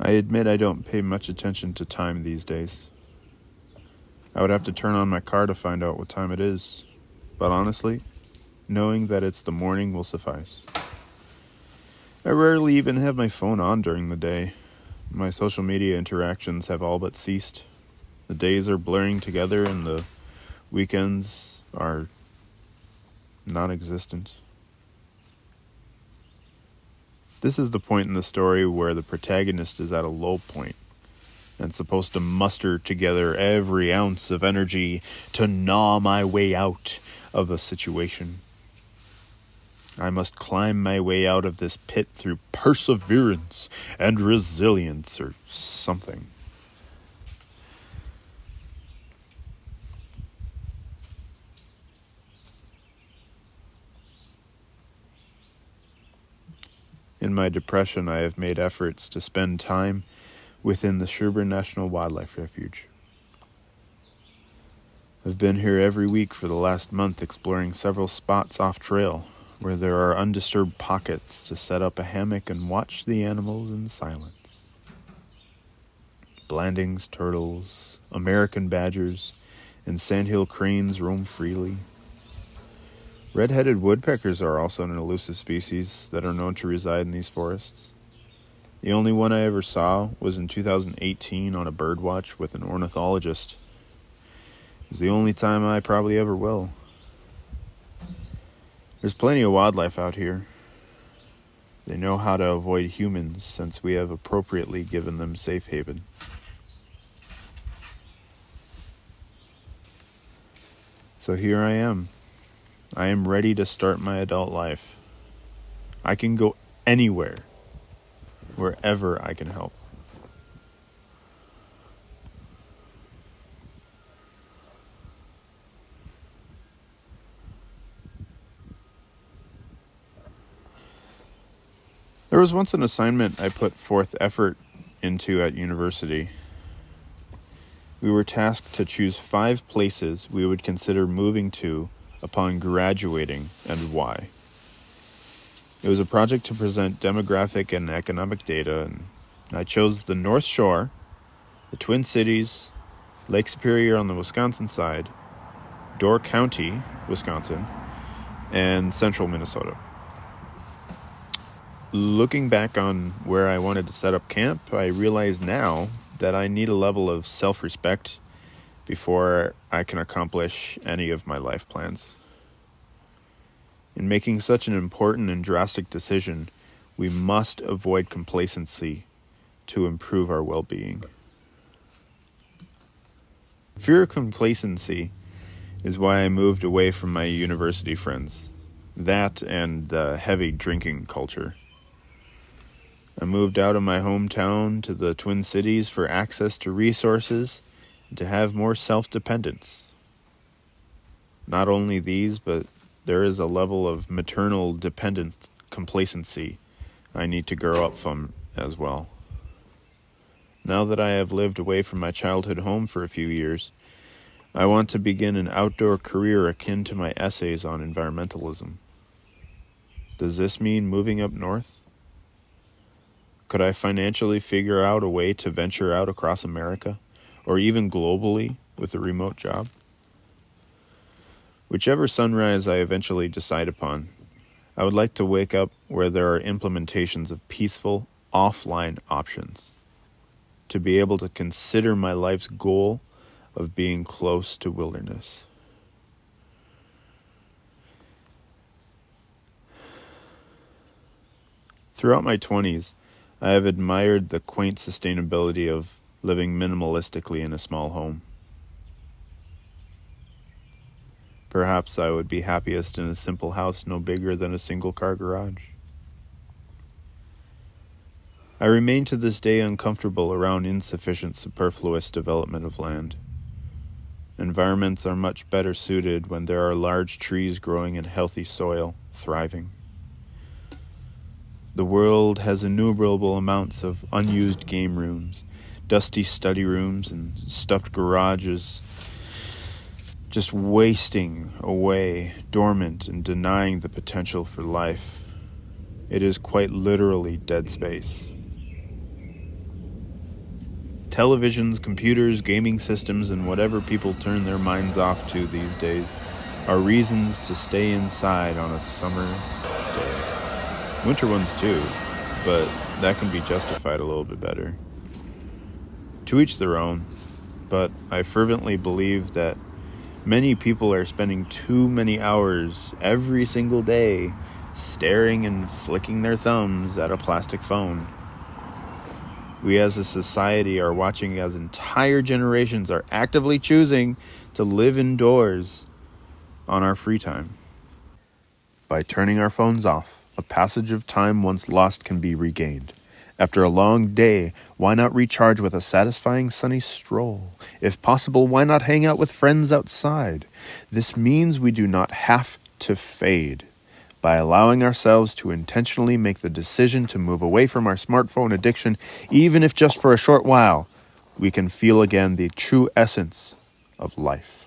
I admit I don't pay much attention to time these days. I would have to turn on my car to find out what time it is. But honestly, knowing that it's the morning will suffice. I rarely even have my phone on during the day. My social media interactions have all but ceased. The days are blurring together and the weekends are non-existent. This is the point in the story where the protagonist is at a low point and supposed to muster together every ounce of energy to gnaw my way out of a situation. I must climb my way out of this pit through perseverance and resilience or something. In my depression, I have made efforts to spend time within the Sherburne National Wildlife Refuge. I've been here every week for the last month exploring several spots off trail where there are undisturbed pockets to set up a hammock and watch the animals in silence. Blandings, turtles, American badgers, and sandhill cranes roam freely. Red-headed woodpeckers are also an elusive species that are known to reside in these forests. The only one I ever saw was in 2018 on a birdwatch with an ornithologist. It was the only time I probably ever will. There's plenty of wildlife out here. They know how to avoid humans since we have appropriately given them safe haven. So here I am. I am ready to start my adult life. I can go anywhere, wherever I can help. There was once an assignment I put forth effort into at university. We were tasked to choose 5 places we would consider moving to upon graduating and why. It was a project to present demographic and economic data, and I chose the North Shore, the Twin Cities, Lake Superior on the Wisconsin side, Door County, Wisconsin, and central Minnesota. Looking back on where I wanted to set up camp, I realize now that I need a level of self-respect before I can accomplish any of my life plans. In making such an important and drastic decision, we must avoid complacency to improve our well-being. Fear of complacency is why I moved away from my university friends. That and the heavy drinking culture. I moved out of my hometown to the Twin Cities for access to resources and to have more self-dependence. Not only these, but there is a level of maternal dependence complacency I need to grow up from as well. Now that I have lived away from my childhood home for a few years, I want to begin an outdoor career akin to my essays on environmentalism. Does this mean moving up north? Could I financially figure out a way to venture out across America, or even globally with a remote job? Whichever sunrise I eventually decide upon, I would like to wake up where there are implementations of peaceful, offline options, to be able to consider my life's goal of being close to wilderness. Throughout my 20s, I have admired the quaint sustainability of living minimalistically in a small home. Perhaps I would be happiest in a simple house no bigger than a single-car garage. I remain to this day uncomfortable around insufficient superfluous development of land. Environments are much better suited when there are large trees growing in healthy soil, thriving. The world has innumerable amounts of unused game rooms, dusty study rooms, and stuffed garages just wasting away, dormant and denying the potential for life. It is quite literally dead space. televisions, computers, gaming systems, and whatever people turn their minds off to these days are reasons to stay inside on a summer day. Winter ones too, but that can be justified a little bit better. To each their own, but I fervently believe that many people are spending too many hours every single day staring and flicking their thumbs at a plastic phone. We as a society are watching as entire generations are actively choosing to live indoors on our free time. By turning our phones off, a passage of time once lost can be regained. After a long day, why not recharge with a satisfying sunny stroll? If possible, why not hang out with friends outside? This means we do not have to fade. By allowing ourselves to intentionally make the decision to move away from our smartphone addiction, even if just for a short while, we can feel again the true essence of life.